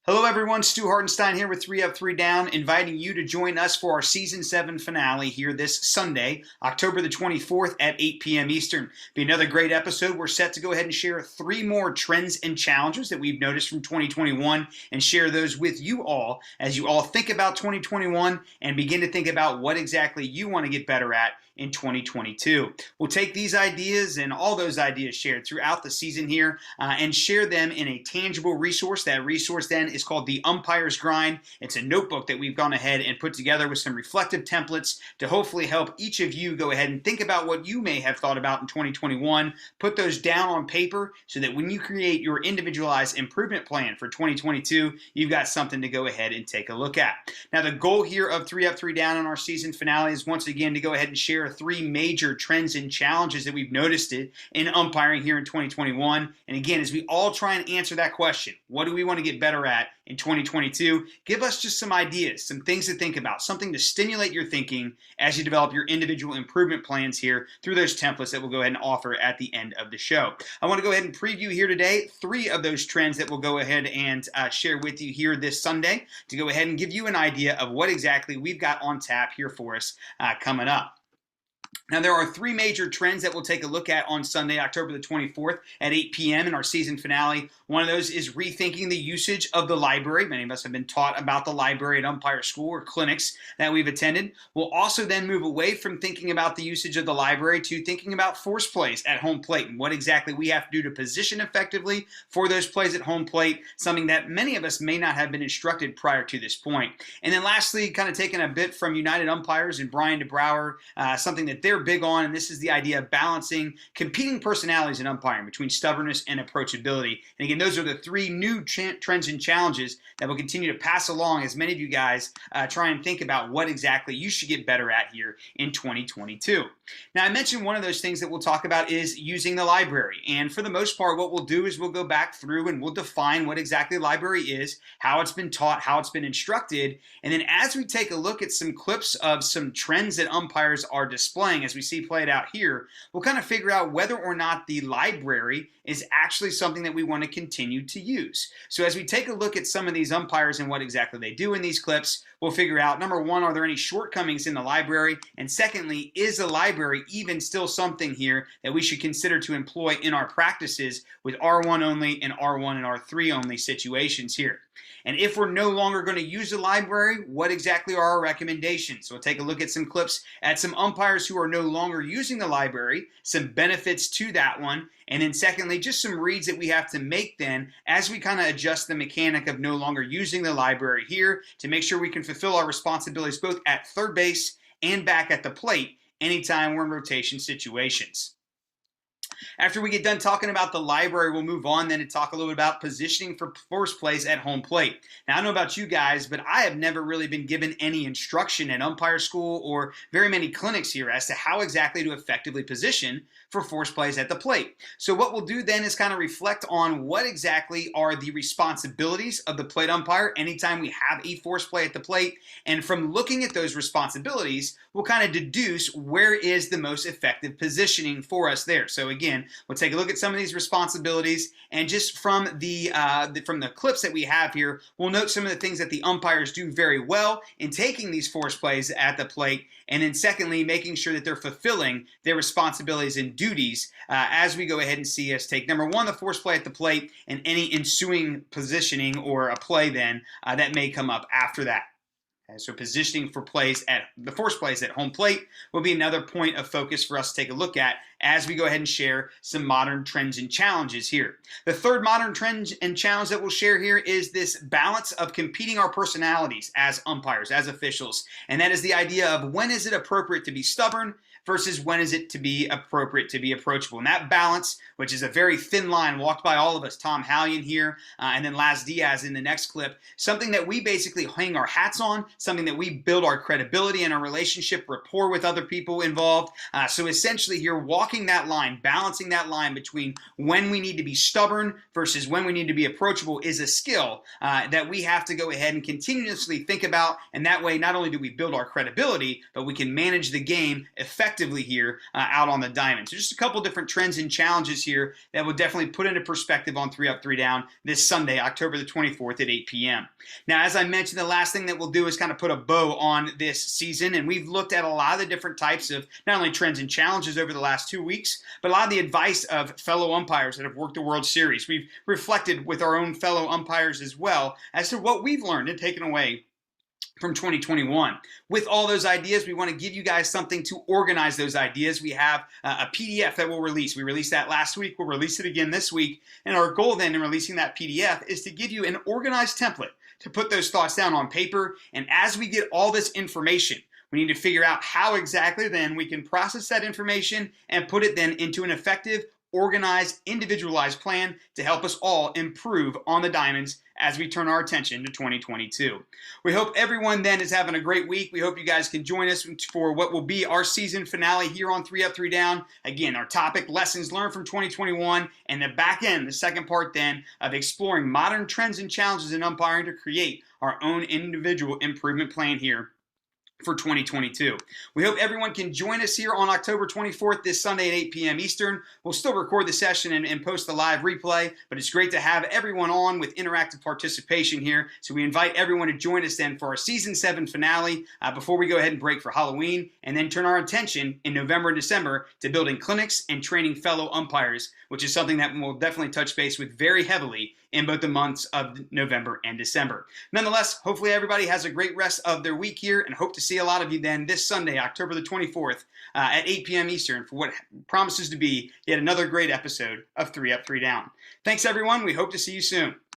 Hello everyone, Stu Hartenstein here with 3 Up, 3 Down, inviting you to join us for our Season 7 finale here this Sunday, October the 24th at 8 p.m. Eastern. Be another great episode. We're set to go ahead and share 3 more trends and challenges that we've noticed from 2021 and share those with you all as you all think about 2021 and begin to think about what exactly you want to get better at in 2022. We'll take these ideas and all those ideas shared throughout the season here and share them in a tangible resource. That resource then is called the Umpire's Grind. It's a notebook that we've gone ahead and put together with some reflective templates to hopefully help each of you go ahead and think about what you may have thought about in 2021, put those down on paper so that when you create your individualized improvement plan for 2022, you've got something to go ahead and take a look at. Now, the goal here of 3 Up, 3 Down on our season finale is once again to go ahead and share 3 major trends and challenges that we've noticed in umpiring here in 2021. And again, as we all try and answer that question, what do we want to get better at in 2022? Give us just some ideas, some things to think about, something to stimulate your thinking as you develop your individual improvement plans here through those templates that we'll go ahead and offer at the end of the show. I want to go ahead and preview here today 3 of those trends that we'll go ahead and share with you here this Sunday to go ahead and give you an idea of what exactly we've got on tap here for us coming up. Now, there are 3 major trends that we'll take a look at on Sunday, October the 24th at 8 p.m. in our season finale. One of those is rethinking the usage of the library. Many of us have been taught about the library at umpire school or clinics that we've attended. We'll also then move away from thinking about the usage of the library to thinking about force plays at home plate and what exactly we have to do to position effectively for those plays at home plate, something that many of us may not have been instructed prior to this point. And then lastly, kind of taking a bit from United Umpires and Brian DeBrouwer, something that they're big on, and this is the idea of balancing competing personalities in umpiring between stubbornness and approachability. And again, those are the 3 new trends and challenges that will continue to pass along as many of you guys try and think about what exactly you should get better at here in 2022. Now, I mentioned one of those things that we'll talk about is using the library. And for the most part, what we'll do is we'll go back through and we'll define what exactly the library is, how it's been taught, how it's been instructed. And then as we take a look at some clips of some trends that umpires are displaying, as we see played out here, we'll kind of figure out whether or not the library is actually something that we want to continue to use. So as we take a look at some of these umpires and what exactly they do in these clips, we'll figure out, number 1, are there any shortcomings in the library? And secondly, is the library even still something here that we should consider to employ in our practices with R1 only and R1 and R3 only situations here? And if we're no longer going to use the library, what exactly are our recommendations? So we'll take a look at some clips at some umpires who are no longer using the library, some benefits to that one, and then secondly, just some reads that we have to make then as we kind of adjust the mechanic of no longer using the library here to make sure we can fulfill our responsibilities both at third base and back at the plate anytime we're in rotation situations. After we get done talking about the library, we'll move on then to talk a little bit about positioning for force plays at home plate. Now, I don't know about you guys, but I have never really been given any instruction at umpire school or very many clinics here as to how exactly to effectively position for force plays at the plate. So what we'll do then is kind of reflect on what exactly are the responsibilities of the plate umpire anytime we have a force play at the plate. And from looking at those responsibilities, we'll kind of deduce where is the most effective positioning for us there. So again, we'll take a look at some of these responsibilities, and just from the clips that we have here, we'll note some of the things that the umpires do very well in taking these force plays at the plate, and then secondly, making sure that they're fulfilling their responsibilities and duties as we go ahead and see us take, number 1, the force play at the plate, and any ensuing positioning or a play then that may come up after that. Okay, so positioning for plays at the force plays at home plate will be another point of focus for us to take a look at as we go ahead and share some modern trends and challenges here. The third modern trend and challenge that we'll share here is this balance of competing our personalities as umpires, as officials. And that is the idea of when is it appropriate to be stubborn versus when is it to be appropriate to be approachable. And that balance, which is a very thin line walked by all of us, Tom Hallion here, and then Laz Diaz in the next clip, something that we basically hang our hats on, something that we build our credibility and our relationship rapport with other people involved. So essentially here, walking that line, balancing that line between when we need to be stubborn versus when we need to be approachable is a skill that we have to go ahead and continuously think about. And that way, not only do we build our credibility, but we can manage the game effectively effectively here out on the diamond. So just a couple different trends and challenges here that will definitely put into perspective on 3 Up, 3 Down this Sunday, October the 24th at 8 p.m. Now, as I mentioned, the last thing that we'll do is kind of put a bow on this season, and we've looked at a lot of the different types of not only trends and challenges over the last 2 weeks, but a lot of the advice of fellow umpires that have worked the World Series. We've reflected with our own fellow umpires as well as to what we've learned and taken away from 2021. With all those ideas, we want to give you guys something to organize those ideas. We have a PDF that we'll release. We released that last week. We'll release it again this week. And our goal then in releasing that PDF is to give you an organized template to put those thoughts down on paper. And as we get all this information, we need to figure out how exactly then we can process that information and put it then into an effective, organized, individualized plan to help us all improve on the diamonds as we turn our attention to 2022. We hope everyone then is having a great week. We hope you guys can join us for what will be our season finale here on 3 Up, 3 Down. Again, our topic, lessons learned from 2021, and the back end, the second part then of exploring modern trends and challenges in umpiring to create our own individual improvement plan here for 2022. We hope everyone can join us here on October 24th this Sunday at 8 p.m. Eastern. We'll still record the session and post the live replay, but it's great to have everyone on with interactive participation here. So we invite everyone to join us then for our Season 7 finale before we go ahead and break for Halloween, and then turn our attention in November and December to building clinics and training fellow umpires, which is something that we'll definitely touch base with very heavily in both the months of November and December. Nonetheless, hopefully everybody has a great rest of their week here, and hope to see a lot of you then this Sunday, October the 24th at 8 p.m. Eastern for what promises to be yet another great episode of 3 Up, 3 Down. Thanks everyone. We hope to see you soon.